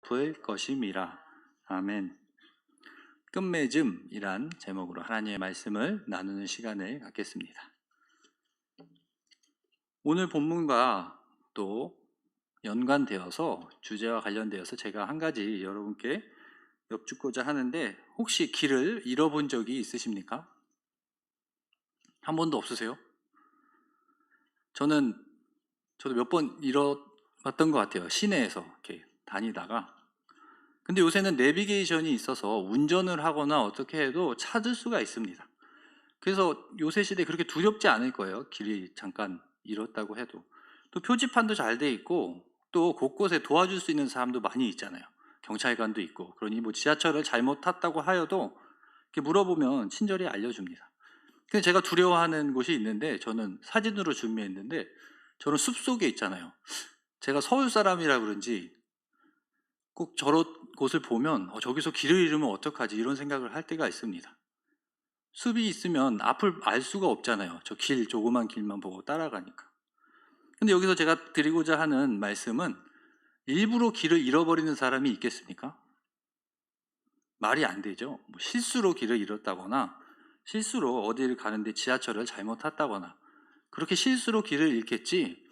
엎을 것임이라. 아멘. 끝맺음이란 제목으로 하나님의 말씀을 나누는 시간을 갖겠습니다. 오늘 본문과 또 연관되어서 주제와 관련되어서 제가 한 가지 여러분께 여쭙고자 하는데, 혹시 길을 잃어본 적이 있으십니까? 한 번도 없으세요? 저도 몇 번 잃어봤던 것 같아요. 시내에서 이렇게 다니다가. 근데 요새는 내비게이션이 있어서 운전을 하거나 어떻게 해도 찾을 수가 있습니다. 그래서 요새 시대에 그렇게 두렵지 않을 거예요. 길이 잠깐 잃었다고 해도. 또 표지판도 잘 돼 있고, 또 곳곳에 도와줄 수 있는 사람도 많이 있잖아요. 경찰관도 있고. 그러니 뭐 지하철을 잘못 탔다고 하여도 이렇게 물어보면 친절히 알려줍니다. 근데 제가 두려워하는 곳이 있는데, 저는 사진으로 준비했는데, 저는 숲속에 있잖아요. 제가 서울 사람이라 그런지 꼭 저런 곳을 보면 저기서 길을 잃으면 어떡하지, 이런 생각을 할 때가 있습니다. 숲이 있으면 앞을 알 수가 없잖아요. 저 조그만 길만 보고 따라가니까. 근데 여기서 제가 드리고자 하는 말씀은, 일부러 길을 잃어버리는 사람이 있겠습니까? 말이 안 되죠. 뭐 실수로 길을 잃었다거나, 실수로 어디를 가는데 지하철을 잘못 탔다거나, 그렇게 실수로 길을 잃겠지,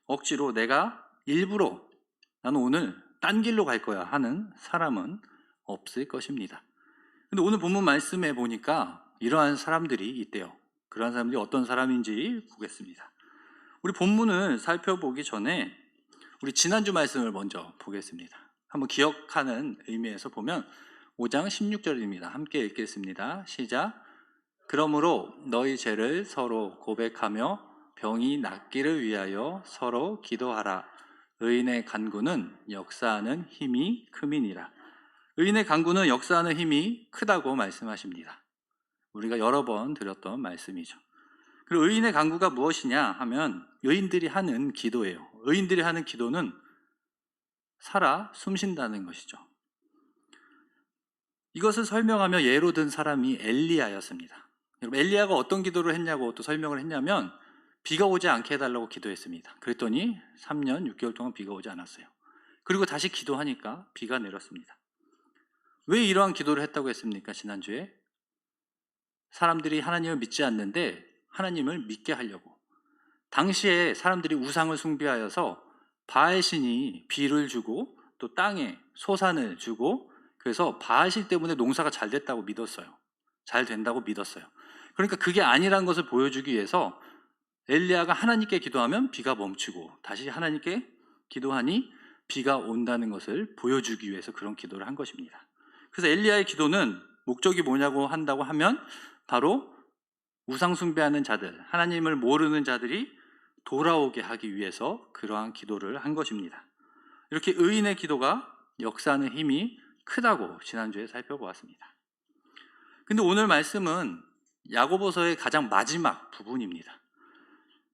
억지로 내가 일부러 나는 오늘 딴 길로 갈 거야 하는 사람은 없을 것입니다. 근데 오늘 본문 말씀에 보니까 이러한 사람들이 있대요. 그러한 사람들이 어떤 사람인지 보겠습니다. 우리 본문을 살펴보기 전에 우리 지난주 말씀을 먼저 보겠습니다. 한번 기억하는 의미에서 보면 5장 16절입니다. 함께 읽겠습니다. 시작. 그러므로 너희 죄를 서로 고백하며 병이 낫기를 위하여 서로 기도하라. 의인의 간구는 역사하는 힘이 큼이니라. 의인의 간구는 역사하는 힘이 크다고 말씀하십니다. 우리가 여러 번 드렸던 말씀이죠. 그리고 의인의 간구가 무엇이냐 하면, 의인들이 하는 기도예요. 의인들이 하는 기도는 살아 숨쉰다는 것이죠. 이것을 설명하며 예로 든 사람이 엘리야였습니다. 여러분, 엘리야가 어떤 기도를 했냐고 또 설명을 했냐면, 비가 오지 않게 해달라고 기도했습니다. 그랬더니 3년 6개월 동안 비가 오지 않았어요. 그리고 다시 기도하니까 비가 내렸습니다. 왜 이러한 기도를 했다고 했습니까? 지난주에 사람들이 하나님을 믿지 않는데 하나님을 믿게 하려고. 당시에 사람들이 우상을 숭배하여서 바알신이 비를 주고 또 땅에 소산을 주고, 그래서 바알신 때문에 농사가 잘 됐다고 믿었어요. 잘 된다고 믿었어요. 그러니까 그게 아니란 것을 보여주기 위해서 엘리야가 하나님께 기도하면 비가 멈추고, 다시 하나님께 기도하니 비가 온다는 것을 보여주기 위해서 그런 기도를 한 것입니다. 그래서 엘리야의 기도는 목적이 뭐냐고 한다고 하면, 바로 우상 숭배하는 자들, 하나님을 모르는 자들이 돌아오게 하기 위해서 그러한 기도를 한 것입니다. 이렇게 의인의 기도가 역사하는 힘이 크다고 지난주에 살펴보았습니다. 근데 오늘 말씀은 야고보서의 가장 마지막 부분입니다.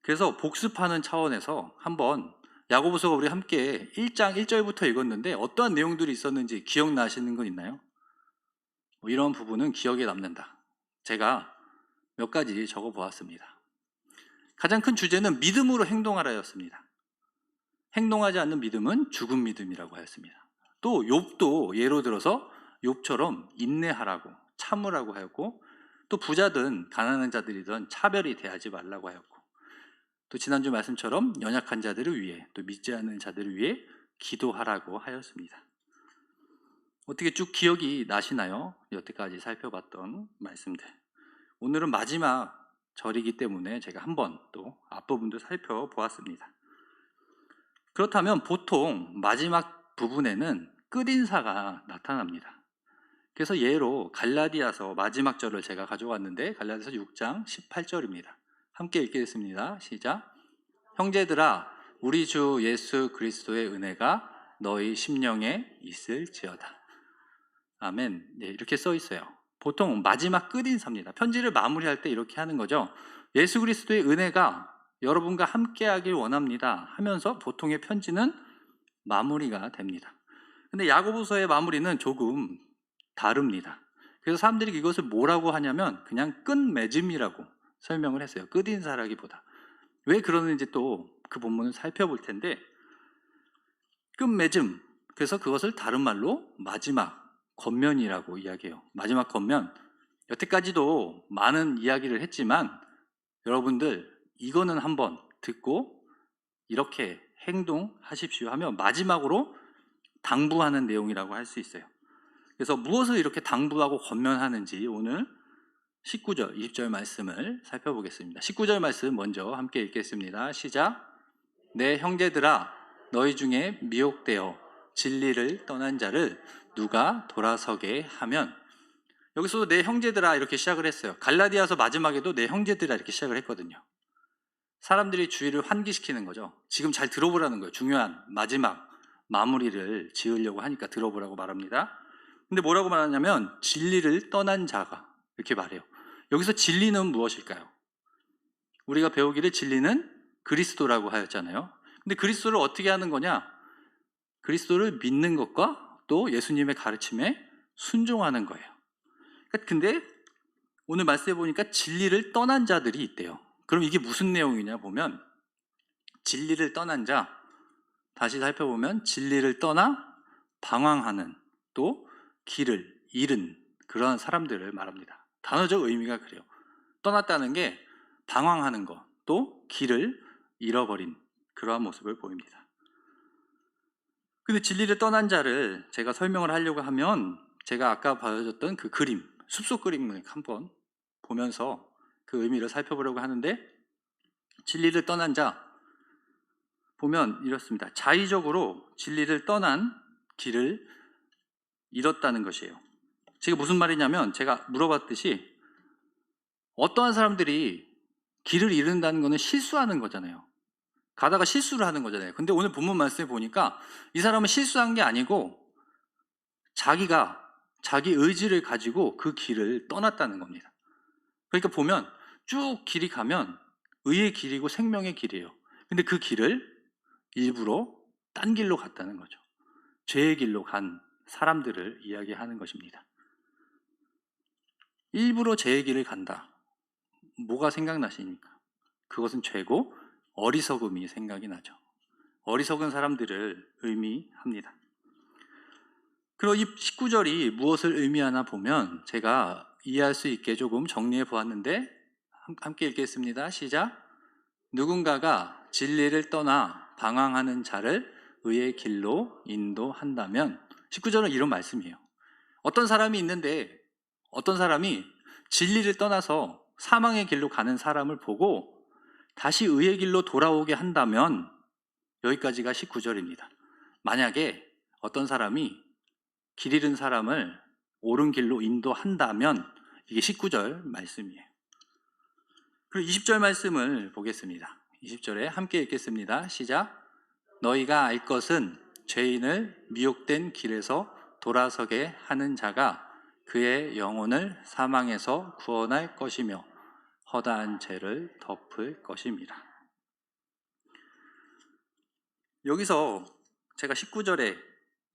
그래서 복습하는 차원에서 한번 야고보서가 우리 함께 1장 1절부터 읽었는데 어떠한 내용들이 있었는지 기억나시는 건 있나요? 이런 부분은 기억에 남는다. 제가 몇 가지 적어보았습니다. 가장 큰 주제는 믿음으로 행동하라였습니다. 행동하지 않는 믿음은 죽은 믿음이라고 하였습니다. 또 욥도 예로 들어서 욥처럼 인내하라고, 참으라고 하였고, 또 부자든 가난한 자들이든 차별이 대하지 말라고 하였고, 또 지난주 말씀처럼 연약한 자들을 위해, 또 믿지 않는 자들을 위해 기도하라고 하였습니다. 어떻게 쭉 기억이 나시나요? 여태까지 살펴봤던 말씀들. 오늘은 마지막 절이기 때문에 제가 한번 또 앞부분도 살펴보았습니다. 그렇다면 보통 마지막 부분에는 끝인사가 나타납니다. 그래서 예로 갈라디아서 마지막 절을 제가 가져왔는데, 갈라디아서 6장 18절입니다. 함께 읽겠습니다. 시작. 형제들아, 우리 주 예수 그리스도의 은혜가 너희 심령에 있을지어다. 아멘. 네, 이렇게 써 있어요. 보통 마지막 끝인사입니다. 편지를 마무리할 때 이렇게 하는 거죠. 예수 그리스도의 은혜가 여러분과 함께하길 원합니다 하면서 보통의 편지는 마무리가 됩니다. 근데 야고보서의 마무리는 조금 다릅니다. 그래서 사람들이 이것을 뭐라고 하냐면 그냥 끝맺음이라고 설명을 했어요. 끝인사라기보다. 왜 그러는지 또 그 본문을 살펴볼 텐데, 끝맺음, 그래서 그것을 다른 말로 마지막 권면이라고 이야기해요. 마지막 권면. 여태까지도 많은 이야기를 했지만 여러분들 이거는 한번 듣고 이렇게 행동하십시오 하면 마지막으로 당부하는 내용이라고 할 수 있어요. 그래서 무엇을 이렇게 당부하고 권면하는지 오늘 19절, 20절 말씀을 살펴보겠습니다. 19절 말씀 먼저 함께 읽겠습니다. 시작. 내 형제들아 너희 중에 미혹되어 진리를 떠난 자를 누가 돌아서게 하면. 여기서도 내 형제들아 이렇게 시작을 했어요. 갈라디아서 마지막에도 내 형제들아 이렇게 시작을 했거든요. 사람들이 주의를 환기시키는 거죠. 지금 잘 들어보라는 거예요. 중요한 마지막 마무리를 지으려고 하니까 들어보라고 말합니다. 근데 뭐라고 말하냐면 진리를 떠난 자가 이렇게 말해요. 여기서 진리는 무엇일까요? 우리가 배우기를 진리는 그리스도라고 하였잖아요. 근데 그리스도를 어떻게 하는 거냐? 그리스도를 믿는 것과 또 예수님의 가르침에 순종하는 거예요. 근데 오늘 말씀해 보니까 진리를 떠난 자들이 있대요. 그럼 이게 무슨 내용이냐 보면 진리를 떠난 자, 다시 살펴보면 진리를 떠나 방황하는 또 길을 잃은 그런 사람들을 말합니다. 단어적 의미가 그래요. 떠났다는 게 방황하는 것, 또 길을 잃어버린 그러한 모습을 보입니다. 근데 진리를 떠난 자를 제가 설명을 하려고 하면 제가 아까 보여줬던 그 그림, 숲속 그림을 한번 보면서 그 의미를 살펴보려고 하는데 진리를 떠난 자 보면 이렇습니다. 자의적으로 진리를 떠난 길을 잃었다는 것이에요. 제가 무슨 말이냐면 제가 물어봤듯이 어떠한 사람들이 길을 잃는다는 것은 실수하는 거잖아요. 가다가 실수를 하는 거잖아요. 근데 오늘 본문 말씀에 보니까 이 사람은 실수한 게 아니고 자기가 자기 의지를 가지고 그 길을 떠났다는 겁니다. 그러니까 보면 쭉 길이 가면 의의 길이고 생명의 길이에요. 근데 그 길을 일부러 딴 길로 갔다는 거죠. 죄의 길로 간 사람들을 이야기하는 것입니다. 일부러 죄의 길을 간다. 뭐가 생각나십니까? 그것은 죄고 어리석음이 생각이 나죠. 어리석은 사람들을 의미합니다. 그리고 이 19절이 무엇을 의미하나 보면 제가 이해할 수 있게 조금 정리해 보았는데 함께 읽겠습니다. 시작. 누군가가 진리를 떠나 방황하는 자를 의의 길로 인도한다면 19절은 이런 말씀이에요. 어떤 사람이 있는데 어떤 사람이 진리를 떠나서 사망의 길로 가는 사람을 보고 다시 의의 길로 돌아오게 한다면 여기까지가 19절입니다. 만약에 어떤 사람이 길 잃은 사람을 옳은 길로 인도한다면 이게 19절 말씀이에요. 그리고 20절 말씀을 보겠습니다. 20절에 함께 읽겠습니다. 시작. 너희가 알 것은 죄인을 미혹된 길에서 돌아서게 하는 자가 그의 영혼을 사망에서 구원할 것이며 허다한 죄를 덮을 것입니다. 여기서 제가 19절에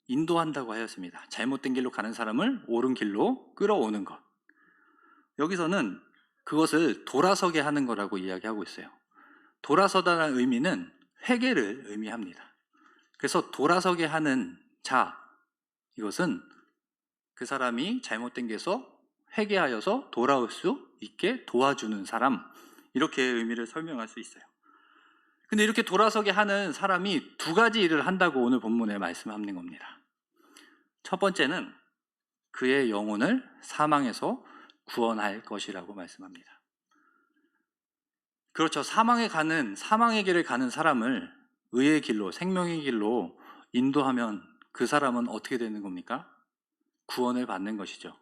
인도한다고 하였습니다. 잘못된 길로 가는 사람을 옳은 길로 끌어오는 것. 여기서는 그것을 돌아서게 하는 거라고 이야기하고 있어요. 돌아서다라는 의미는 회개를 의미합니다. 그래서 돌아서게 하는 자, 이것은 그 사람이 잘못된 길에서 회개하여서 돌아올 수 있게 도와주는 사람, 이렇게 의미를 설명할 수 있어요. 근데 이렇게 돌아서게 하는 사람이 두 가지 일을 한다고 오늘 본문에 말씀하는 겁니다. 첫 번째는 그의 영혼을 사망에서 구원할 것이라고 말씀합니다. 그렇죠. 사망의 길을 가는 사람을 의의 길로, 생명의 길로 인도하면 그 사람은 어떻게 되는 겁니까? 구원을 받는 것이죠.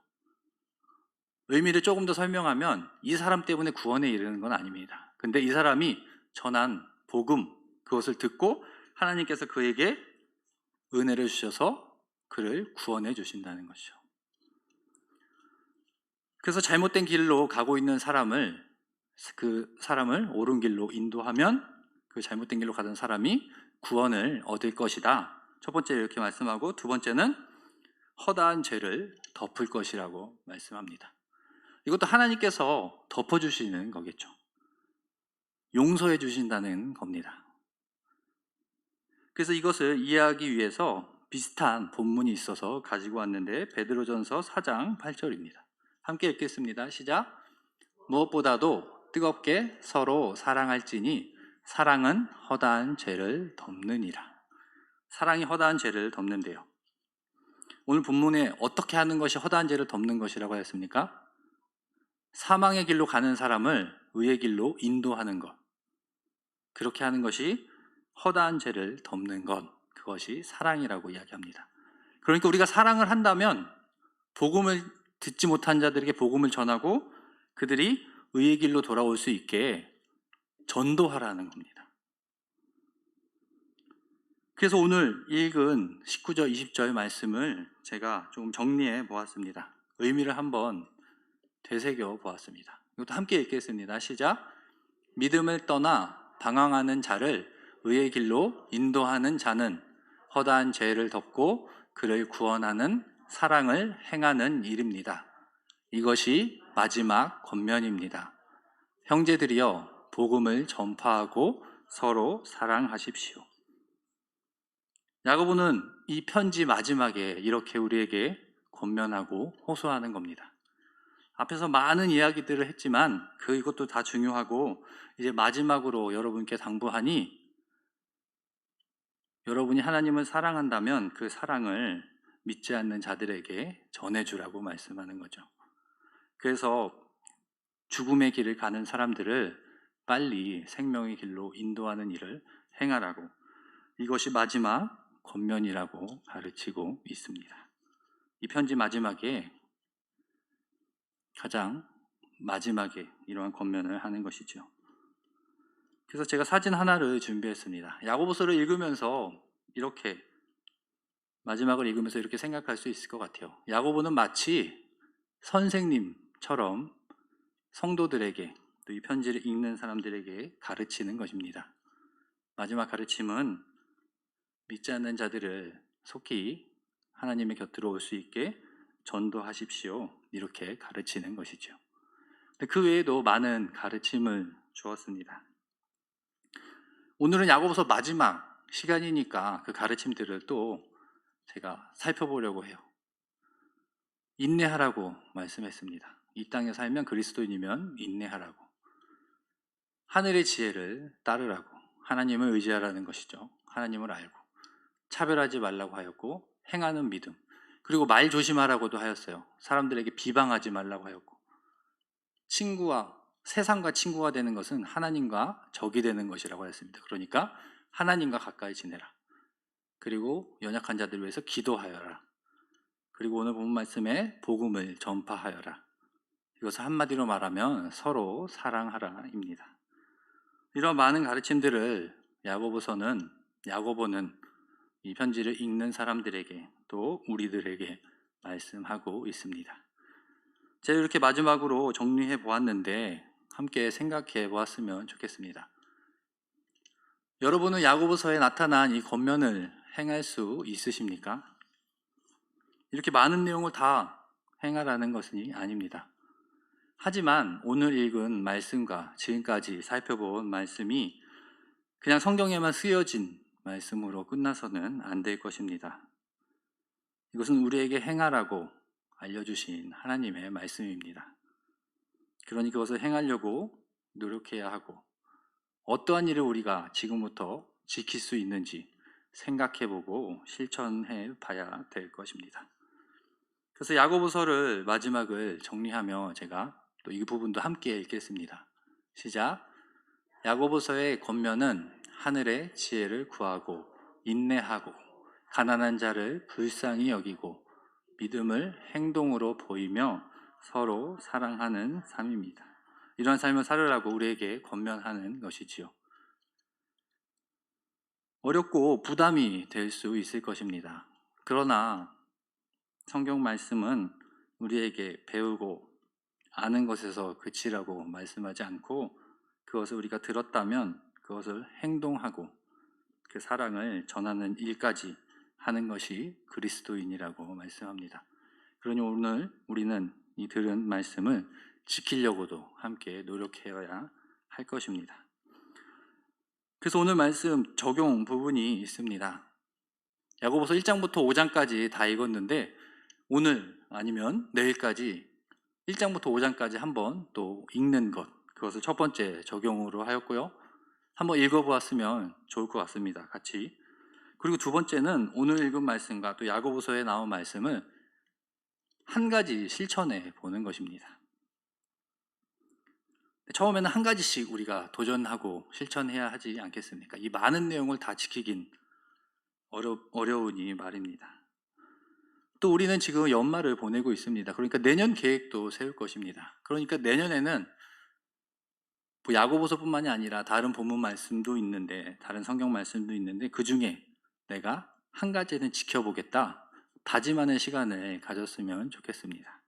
의미를 조금 더 설명하면 이 사람 때문에 구원에 이르는 건 아닙니다. 근데 이 사람이 전한 복음, 그것을 듣고 하나님께서 그에게 은혜를 주셔서 그를 구원해 주신다는 것이죠. 그래서 잘못된 길로 가고 있는 그 사람을 옳은 길로 인도하면 그 잘못된 길로 가던 사람이 구원을 얻을 것이다. 첫 번째 이렇게 말씀하고 두 번째는 허다한 죄를 덮을 것이라고 말씀합니다. 이것도 하나님께서 덮어주시는 거겠죠. 용서해 주신다는 겁니다. 그래서 이것을 이해하기 위해서 비슷한 본문이 있어서 가지고 왔는데 베드로전서 4장 8절입니다. 함께 읽겠습니다. 시작. 무엇보다도 뜨겁게 서로 사랑할지니 사랑은 허다한 죄를 덮느니라. 사랑이 허다한 죄를 덮는데요. 오늘 본문에 어떻게 하는 것이 허다한 죄를 덮는 것이라고 하였습니까? 사망의 길로 가는 사람을 의의 길로 인도하는 것, 그렇게 하는 것이 허다한 죄를 덮는 것, 그것이 사랑이라고 이야기합니다. 그러니까 우리가 사랑을 한다면 복음을 듣지 못한 자들에게 복음을 전하고 그들이 의의 길로 돌아올 수 있게 전도하라는 겁니다. 그래서 오늘 읽은 19절, 20절 말씀을 제가 조금 정리해 보았습니다. 의미를 한번 되새겨 보았습니다. 이것도 함께 읽겠습니다. 시작. 믿음을 떠나 방황하는 자를 의의 길로 인도하는 자는 허다한 죄를 덮고 그를 구원하는 사랑을 행하는 일입니다. 이것이 마지막 권면입니다. 형제들이여, 복음을 전파하고 서로 사랑하십시오. 야고보는 이 편지 마지막에 이렇게 우리에게 권면하고 호소하는 겁니다. 앞에서 많은 이야기들을 했지만 이것도 다 중요하고 이제 마지막으로 여러분께 당부하니 여러분이 하나님을 사랑한다면 그 사랑을 믿지 않는 자들에게 전해주라고 말씀하는 거죠. 그래서 죽음의 길을 가는 사람들을 빨리 생명의 길로 인도하는 일을 행하라고, 이것이 마지막 권면이라고 가르치고 있습니다. 이 편지 마지막에 가장 마지막에 이러한 권면을 하는 것이죠. 그래서 제가 사진 하나를 준비했습니다. 야고보서를 읽으면서 이렇게 마지막을 읽으면서 이렇게 생각할 수 있을 것 같아요. 야고보는 마치 선생님처럼 성도들에게, 또 이 편지를 읽는 사람들에게 가르치는 것입니다. 마지막 가르침은 믿지 않는 자들을 속히 하나님의 곁으로 올 수 있게 전도하십시오, 이렇게 가르치는 것이죠. 그 외에도 많은 가르침을 주었습니다. 오늘은 야고보서 마지막 시간이니까 그 가르침들을 또 제가 살펴보려고 해요. 인내하라고 말씀했습니다. 이 땅에 살면 그리스도인이면 인내하라고, 하늘의 지혜를 따르라고, 하나님을 의지하라는 것이죠. 하나님을 알고 차별하지 말라고 하였고, 행하는 믿음, 그리고 말 조심하라고도 하였어요. 사람들에게 비방하지 말라고 하였고, 세상과 친구가 되는 것은 하나님과 적이 되는 것이라고 하였습니다. 그러니까 하나님과 가까이 지내라. 그리고 연약한 자들을 위해서 기도하여라. 그리고 오늘 본 말씀에 복음을 전파하여라. 이것을 한마디로 말하면 서로 사랑하라입니다. 이런 많은 가르침들을 야고보는 이 편지를 읽는 사람들에게, 또 우리들에게 말씀하고 있습니다. 제가 이렇게 마지막으로 정리해 보았는데 함께 생각해 보았으면 좋겠습니다. 여러분은 야고보서에 나타난 이 권면을 행할 수 있으십니까? 이렇게 많은 내용을 다 행하라는 것은 아닙니다. 하지만 오늘 읽은 말씀과 지금까지 살펴본 말씀이 그냥 성경에만 쓰여진 말씀으로 끝나서는 안 될 것입니다. 이것은 우리에게 행하라고 알려주신 하나님의 말씀입니다. 그러니 그것을 행하려고 노력해야 하고, 어떠한 일을 우리가 지금부터 지킬 수 있는지 생각해보고 실천해 봐야 될 것입니다. 그래서 야고보서를 마지막을 정리하며 제가 또 이 부분도 함께 읽겠습니다. 시작. 야고보서의 권면은 하늘의 지혜를 구하고 인내하고 가난한 자를 불쌍히 여기고 믿음을 행동으로 보이며 서로 사랑하는 삶입니다. 이런 삶을 살으라고 우리에게 권면하는 것이지요. 어렵고 부담이 될 수 있을 것입니다. 그러나 성경 말씀은 우리에게 배우고 아는 것에서 그치라고 말씀하지 않고, 그것을 우리가 들었다면 그것을 행동하고 그 사랑을 전하는 일까지 하는 것이 그리스도인이라고 말씀합니다. 그러니 오늘 우리는 이 들은 말씀을 지키려고도 함께 노력해야 할 것입니다. 그래서 오늘 말씀 적용 부분이 있습니다. 야고보서 1장부터 5장까지 다 읽었는데 오늘 아니면 내일까지 1장부터 5장까지 한번 또 읽는 것, 그것을 첫 번째 적용으로 하였고요. 한번 읽어보았으면 좋을 것 같습니다. 같이. 그리고 두 번째는 오늘 읽은 말씀과 또 야고보서에 나온 말씀을 한 가지 실천해 보는 것입니다. 처음에는 한 가지씩 우리가 도전하고 실천해야 하지 않겠습니까? 이 많은 내용을 다 지키긴 어려우니 말입니다. 또 우리는 지금 연말을 보내고 있습니다. 그러니까 내년 계획도 세울 것입니다. 그러니까 내년에는 뭐 야고보서뿐만이 아니라 다른 본문 말씀도 있는데, 다른 성경 말씀도 있는데 그 중에 내가 한 가지는 지켜보겠다 다짐하는 시간을 가졌으면 좋겠습니다.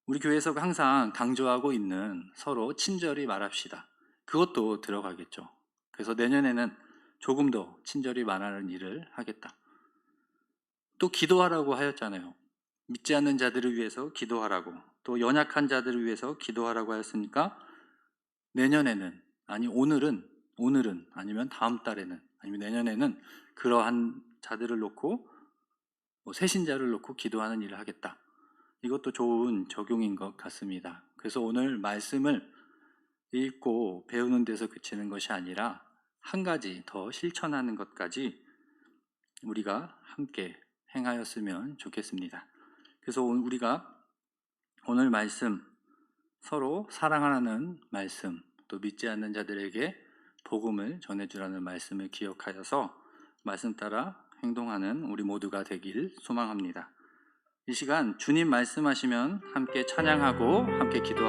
우리 교회에서 항상 강조하고 있는 서로 친절히 말합시다. 그것도 들어가겠죠. 그래서 내년에는 조금 더 친절히 말하는 일을 하겠다. 또 기도하라고 하였잖아요. 믿지 않는 자들을 위해서 기도하라고, 또 연약한 자들을 위해서 기도하라고 하였으니까 내년에는, 아니 오늘은 아니면 다음 달에는, 아니면 내년에는 그러한 자들을 놓고 새신자를 놓고 기도하는 일을 하겠다. 이것도 좋은 적용인 것 같습니다. 그래서 오늘 말씀을 읽고 배우는 데서 그치는 것이 아니라 한 가지 더 실천하는 것까지 우리가 함께 행하였으면 좋겠습니다. 그래서 우리가 오늘 말씀, 서로 사랑하는 말씀, 또 믿지 않는 자들에게 복음을 전해주라는 말씀을 기억하여서 말씀 따라 행동하는 우리 모두가 되길 소망합니다. 이 시간 주님 말씀하시면 함께 찬양하고 함께 기도하겠습니다.